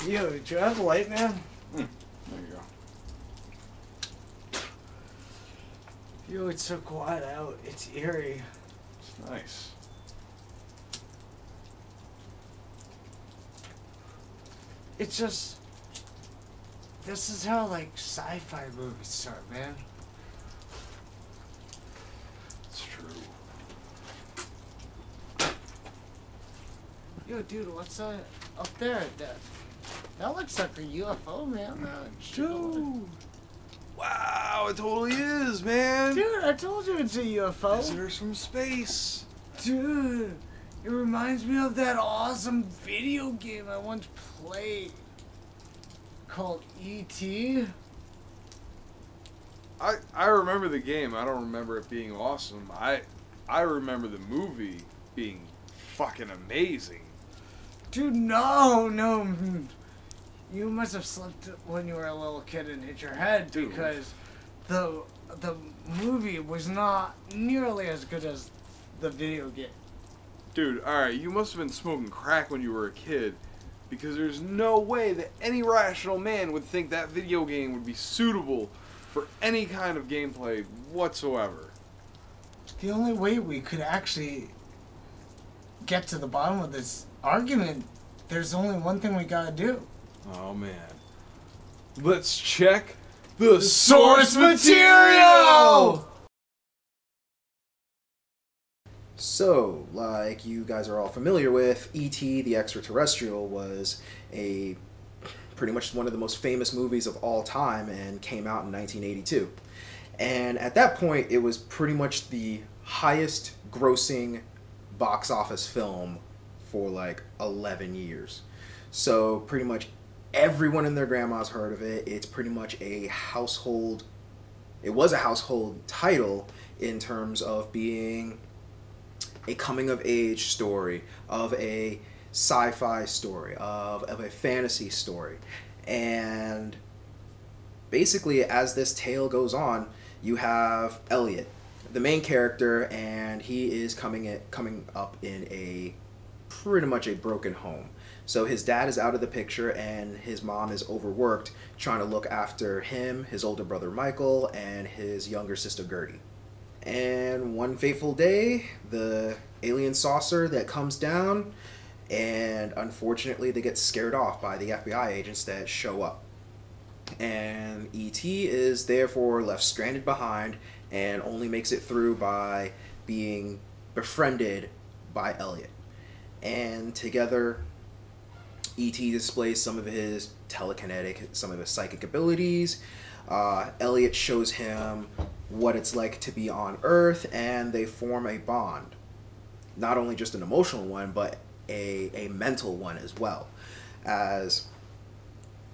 Yo, do you have a light, man? There you go. Yo, it's so quiet out. It's eerie. It's nice. It's just... This is how, like, sci-fi movies start, man. It's true. Yo, dude, what's that up there? That looks like a UFO, man. Dude! Wow, it totally is, man! Dude, I told you it's a UFO. Visitors from space! Dude, it reminds me of that awesome video game I once played called E.T. I remember the game. I don't remember it being awesome. I remember the movie being fucking amazing. Dude, no. You must have slipped when you were a little kid and hit your head, Dude. because the movie was not nearly as good as the video game. Dude, alright, you must have been smoking crack when you were a kid, because there's no way that any rational man would think that video game would be suitable for any kind of gameplay whatsoever. The only way we could actually get to the bottom of this argument, there's only one thing we gotta do. Oh man. Let's check the source material! So, like you guys are all familiar with, E.T. the Extra-Terrestrial was pretty much one of the most famous movies of all time and came out in 1982. And at that point, it was pretty much the highest grossing box office film for like 11 years. So pretty much everyone and their grandma's heard of it. It's pretty much a household, it was a household title in terms of being a coming of age story, of a sci-fi story, of a fantasy story. And basically as this tale goes on, you have Elliot, the main character, and he is coming up in a pretty much a broken home. So his dad is out of the picture and his mom is overworked trying to look after him, his older brother Michael, and his younger sister Gertie. And one fateful day, the alien saucer that comes down, and unfortunately they get scared off by the FBI agents that show up. And E.T. is therefore left stranded behind and only makes it through by being befriended by Elliot. And together, E.T. displays some of his telekinetic, some of his psychic abilities. Elliot shows him what it's like to be on Earth, and they form a bond. Not only just an emotional one, but a mental one as well. As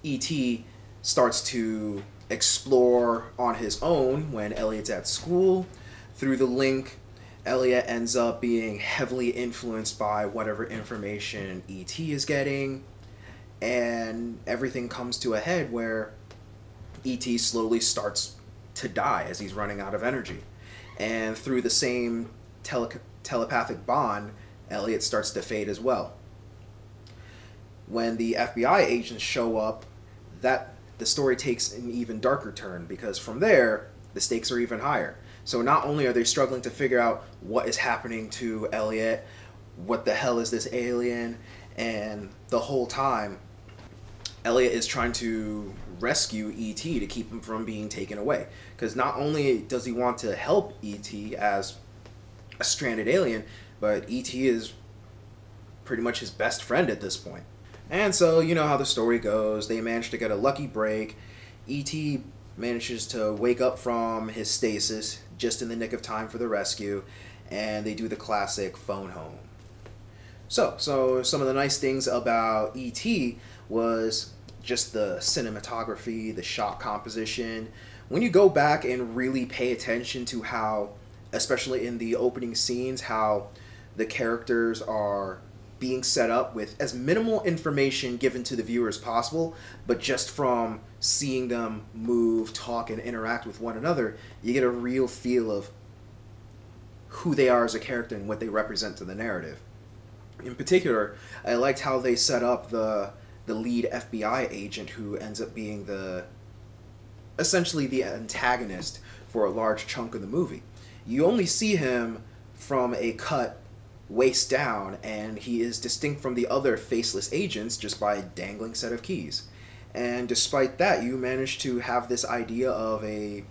E.T. starts to explore on his own when Elliot's at school. Through the link, Elliot ends up being heavily influenced by whatever information E.T. is getting, and everything comes to a head where E.T. slowly starts to die as he's running out of energy. And through the same telepathic bond, Elliot starts to fade as well. When the FBI agents show up, the story takes an even darker turn, because from there, the stakes are even higher. So not only are they struggling to figure out what is happening to Elliot, what the hell is this alien, and the whole time, Elliot is trying to rescue E.T. to keep him from being taken away. Because not only does he want to help E.T. as a stranded alien, but E.T. is pretty much his best friend at this point. And so, you know how the story goes. They manage to get a lucky break. E.T. manages to wake up from his stasis just in the nick of time for the rescue, and they do the classic phone home. So some of the nice things about E.T. was just the cinematography, the shot composition. When you go back and really pay attention to how, especially in the opening scenes, how the characters are being set up with as minimal information given to the viewer as possible, but just from seeing them move, talk, and interact with one another, you get a real feel of who they are as a character and what they represent to the narrative. In particular, I liked how they set up the the lead FBI agent who ends up being essentially the antagonist for a large chunk of the movie. You only see him from a cut waist down, and he is distinct from the other faceless agents just by a dangling set of keys. And despite that, you manage to have this idea of a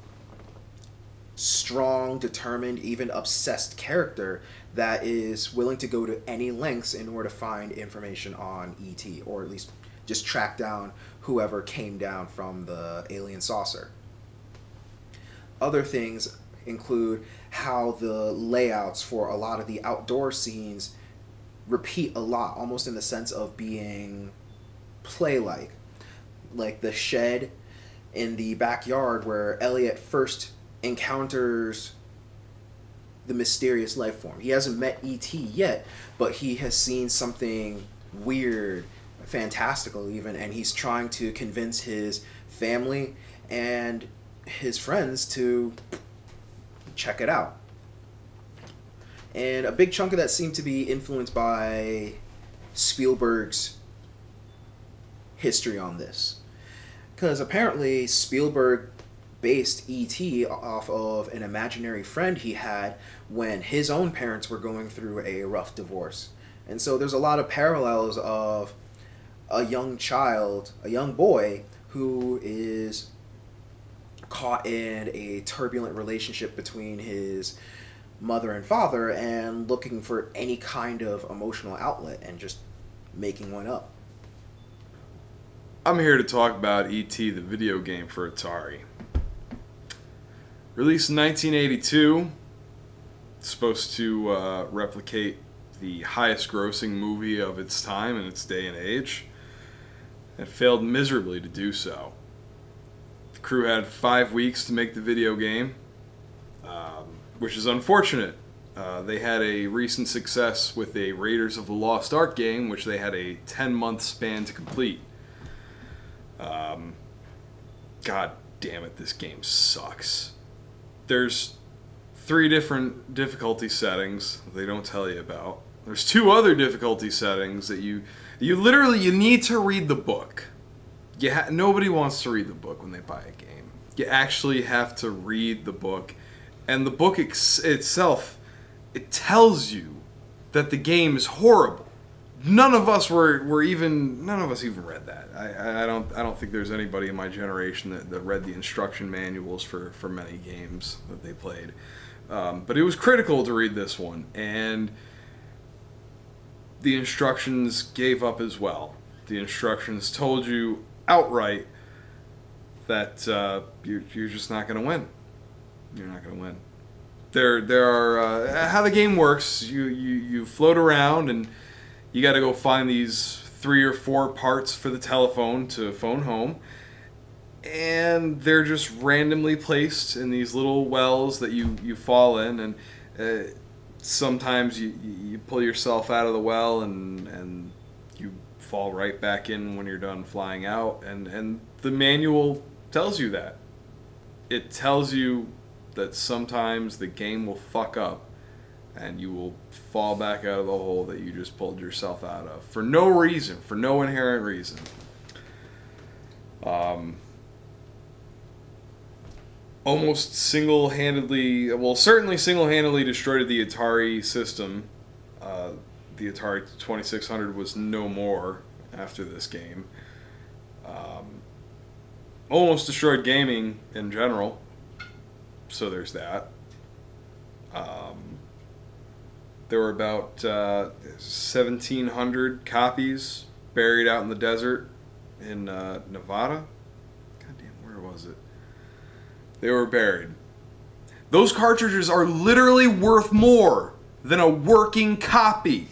strong, determined, even obsessed character that is willing to go to any lengths in order to find information on E.T., or at least just track down whoever came down from the alien saucer. Other things include how the layouts for a lot of the outdoor scenes repeat a lot, almost in the sense of being play-like. Like the shed in the backyard where Elliot first encounters the mysterious life form. He hasn't met E.T. yet, but he has seen something weird, fantastical even, and he's trying to convince his family and his friends to check it out. And a big chunk of that seemed to be influenced by Spielberg's history on this. Because apparently Spielberg based E.T. off of an imaginary friend he had when his own parents were going through a rough divorce. And so there's a lot of parallels of a young child, a young boy, who is caught in a turbulent relationship between his mother and father and looking for any kind of emotional outlet and just making one up. I'm here to talk about E.T. the video game for Atari. Released in 1982, it's supposed to replicate the highest grossing movie of its time in its day and age. It failed miserably to do so. The crew had 5 weeks to make the video game, which is unfortunate. They had a recent success with a Raiders of the Lost Ark game, which they had a 10-month span to complete. God damn it, this game sucks. There's 3 different difficulty settings they don't tell you about. There's 2 other difficulty settings that you need to read the book. Nobody wants to read the book when they buy a game. You actually have to read the book, and the book itself, it tells you that the game is horrible. None of us even read that. I don't think there's anybody in my generation that read the instruction manuals for many games that they played. But it was critical to read this one, and the instructions gave up as well. The instructions told you outright that you're just not going to win. You're not going to win. There are how the game works. You float around and you got to go find these 3 or 4 parts for the telephone to phone home, and they're just randomly placed in these little wells that you fall in, and sometimes you pull yourself out of the well and you fall right back in when you're done flying out, and the manual tells you that. It tells you that sometimes the game will fuck up and you will fall back out of the hole that you just pulled yourself out of for no reason, for no inherent reason. Almost single-handedly, well, certainly single-handedly destroyed the Atari system. The Atari 2600 was no more after this game. Almost destroyed gaming in general, so there's that. There were about 1,700 copies buried out in the desert in Nevada. Goddamn, where was it? They were buried. Those cartridges are literally worth more than a working copy.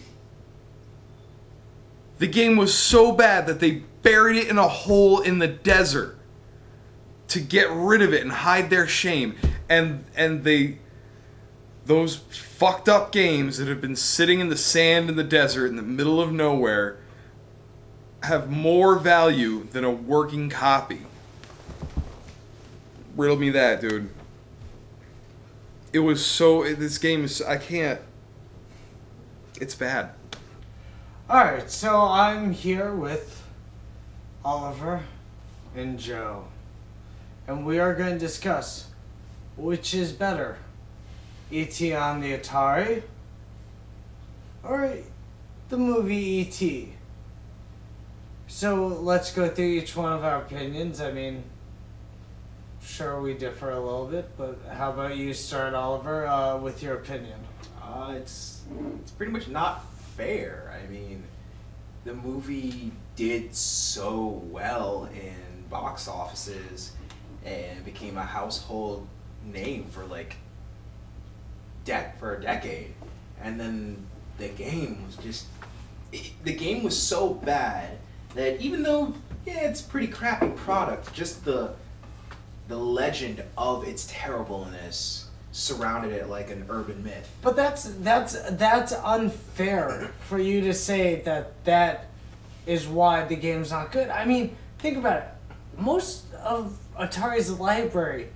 The game was so bad that they buried it in a hole in the desert to get rid of it and hide their shame. And those fucked up games that have been sitting in the sand in the desert in the middle of nowhere have more value than a working copy. Riddle me that, dude. It was so... This game is... I can't... It's bad. Alright, so I'm here with Oliver, and Joe. And we are going to discuss which is better, E.T. on the Atari or the movie E.T. So let's go through each one of our opinions. I mean, sure we differ a little bit, but how about you start, Oliver, with your opinion? It's pretty much not fair. I mean, the movie did so well in box offices and became a household name for like for a decade, and then the game was just the game was so bad that even though it's a pretty crappy product, just the legend of its terribleness surrounded it like an urban myth. But that's unfair for you to say that is why the game's not good. I mean, think about it. Most of Atari's library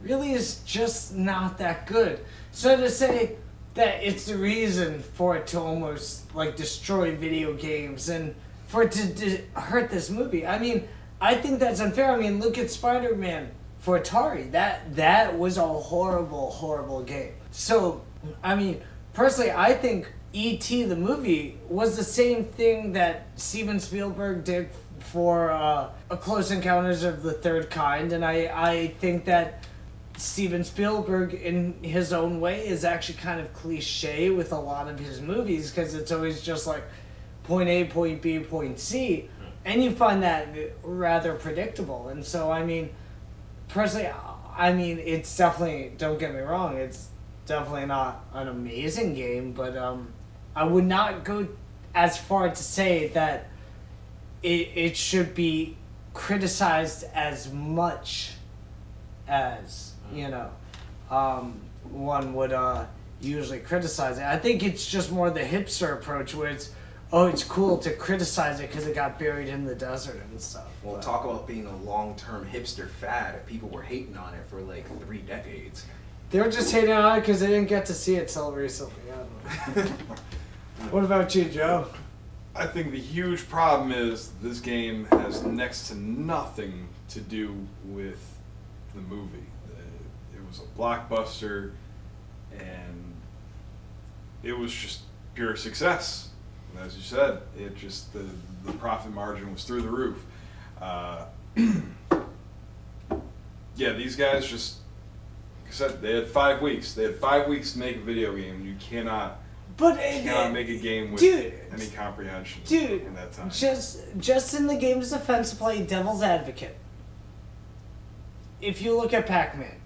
really is just not that good. So to say that it's the reason for it to almost like destroy video games and for it to hurt this movie, I mean, I think that's unfair. I mean, look at Spider-Man for Atari. That was a horrible, horrible game. So, I mean, personally, I think E.T. the movie was the same thing that Steven Spielberg did for A Close Encounters of the Third Kind, and I think that Steven Spielberg, in his own way, is actually kind of cliche with a lot of his movies because it's always just like point A, point B, point C, and you find that rather predictable. And so, I mean, personally, I mean, it's definitely, don't get me wrong, it's definitely not an amazing game, but I would not go as far to say that it should be criticized as much as, you know, one would usually criticize it. I think it's just more the hipster approach where it's cool to criticize it because it got buried in the desert and stuff. Well, talk about being a long-term hipster fad if people were hating on it for like 3 decades. They were just hating on it because they didn't get to see it till recently. I don't know. What about you, Joe? I think the huge problem is this game has next to nothing to do with the movie. It was a blockbuster, and it was just pure success. And as you said, it just the profit margin was through the roof. Yeah, these guys just, like I said, they had 5 weeks. They had 5 weeks to make a video game. You cannot make a game with any comprehension in that time. Just in the game's defense, to play devil's advocate. If you look at Pac-Man,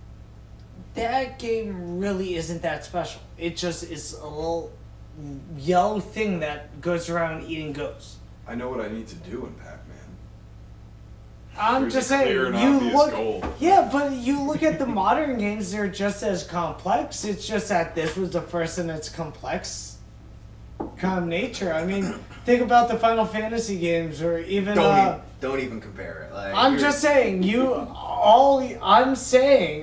that game really isn't that special. It just is a little yellow thing that goes around eating ghosts. I know what I need to do in Pac-Man. I'm just saying, but you look at the modern games, they're just as complex. It's just that this was the first in its complex kind of nature. I mean, think about the Final Fantasy games, or even don't even compare it. Like, I'm just saying,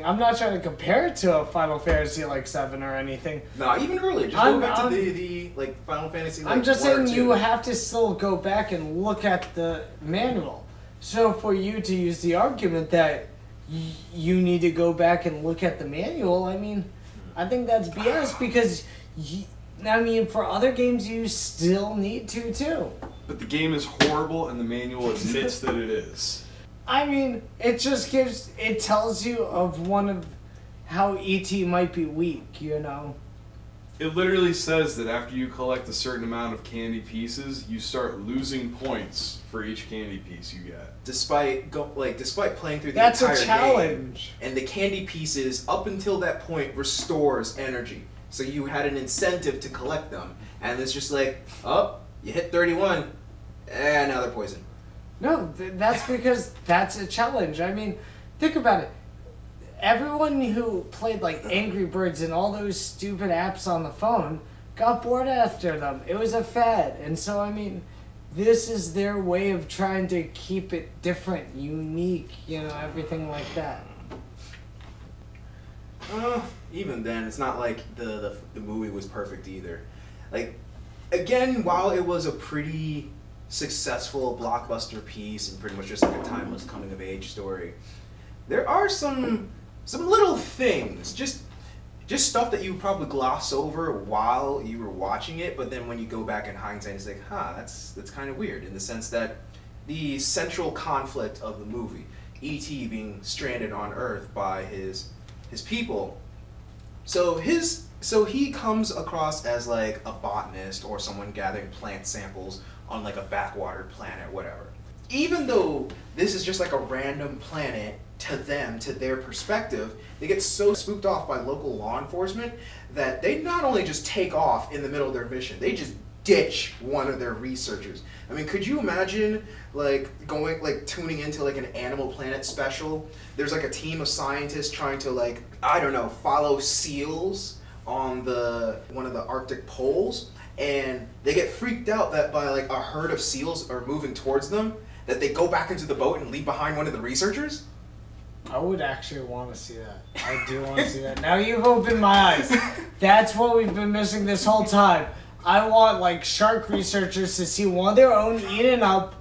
I'm not trying to compare it to a Final Fantasy like 7 or anything. No, even earlier. Just go back to the like Final Fantasy. Like, I'm just saying you have to still go back and look at the manual. So for you to use the argument that you need to go back and look at the manual, I mean, I think that's BS because, for other games you still need to too. But the game is horrible and the manual admits that it is. I mean, it tells you of how E.T. might be weak, you know? It literally says that after you collect a certain amount of candy pieces, you start losing points for each candy piece you get. Despite playing through the That's entire a challenge. game, and the candy pieces up until that point restores energy. So you had an incentive to collect them, and it's just like, oh, you hit 31, and now they're poison. No, that's because that's a challenge. I mean, think about it. Everyone who played like Angry Birds and all those stupid apps on the phone got bored after them. It was a fad. And so, I mean, this is their way of trying to keep it different, unique, everything like that. Even then, it's not like the movie was perfect either. Like, again, while it was a pretty successful blockbuster piece and pretty much just like a timeless coming of age story, there are some little things, just stuff that you probably gloss over while you were watching it, but then when you go back in hindsight, it's like, that's kind of weird, in the sense that the central conflict of the movie, E.T. being stranded on Earth by his people. So he comes across as like a botanist or someone gathering plant samples on like a backwater planet, whatever. Even though this is just like a random planet to them, to their perspective, they get so spooked off by local law enforcement that they not only just take off in the middle of their mission, they just ditch one of their researchers. I mean, could you imagine tuning into like an Animal Planet special? There's like a team of scientists trying to like, I don't know, follow seals on one of the Arctic poles, and they get freaked out that by like a herd of seals are moving towards them, that they go back into the boat and leave behind one of the researchers? I would actually want to see that. I do want to see that. Now you've opened my eyes. That's what we've been missing this whole time. I want like shark researchers to see one of their own eaten up,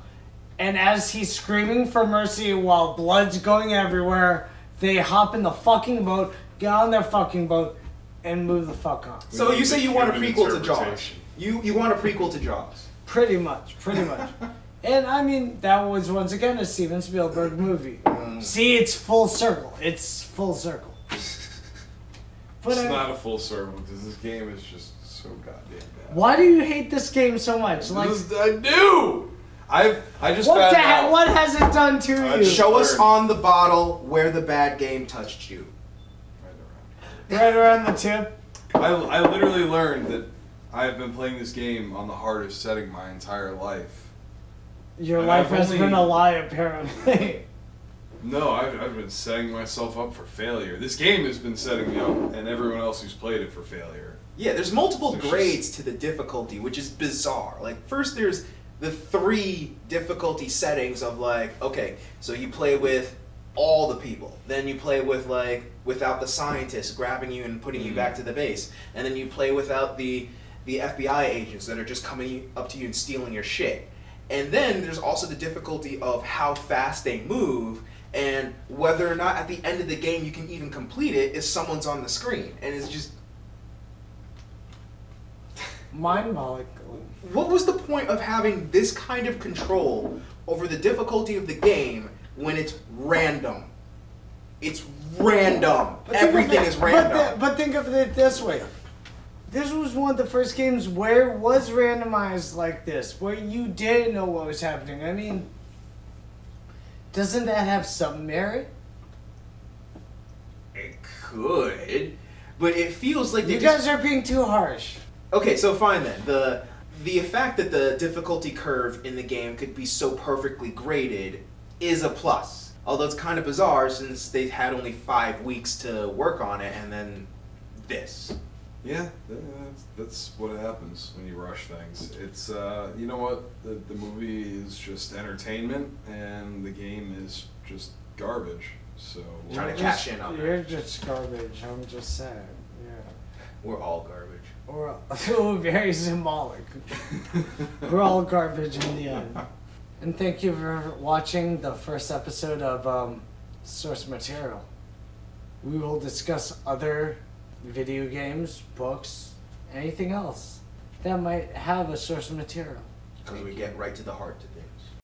and as he's screaming for mercy while blood's going everywhere, they hop in the fucking boat, get on their fucking boat, and move the fuck on. So you say you want a prequel to Jaws. You want a prequel to Jaws. Pretty much. And I mean, that was once again a Steven Spielberg movie. See, it's full circle. But It's not a full circle because this game is just so goddamn bad. Why do you hate this game so much? Like, I do. I just what found out. What has it done to you? Show us on the bottle where the bad game touched you. Right around the tip. I literally learned that I've been playing this game on the hardest setting my entire life. Your life has been a lie, apparently. No, I've been setting myself up for failure. This game has been setting me up, and everyone else who's played it, for failure. Yeah, there's multiple grades to the difficulty, which is bizarre. Like, first there's the 3 difficulty settings of like, okay, so you play with all the people. Then you play with like, without the scientists grabbing you and putting you back to the base. And then you play without the FBI agents that are just coming up to you and stealing your shit. And then there's also the difficulty of how fast they move, and whether or not at the end of the game you can even complete it if someone's on the screen. And it's just... mind-boggling. What was the point of having this kind of control over the difficulty of the game when it's random? It's random. Everything is random. But think of it this way. This was one of the first games where it was randomized like this, where you didn't know what was happening. I mean, doesn't that have some merit? It could, but it feels like you guys are being too harsh. Okay, so fine then. The fact that the difficulty curve in the game could be so perfectly graded is a plus. Although it's kind of bizarre since they've had only 5 weeks to work on it, and then this. Yeah, that's what happens when you rush things. It's, you know what, the movie is just entertainment, and the game is just garbage, so... Trying to cash in on that. You're just garbage, I'm just saying, yeah. We're all garbage. We're very symbolic. We're all garbage in the end. And thank you for watching the first episode of Source Material. We will discuss other video games, books, anything else that might have a source material. Because we get right to the heart of things.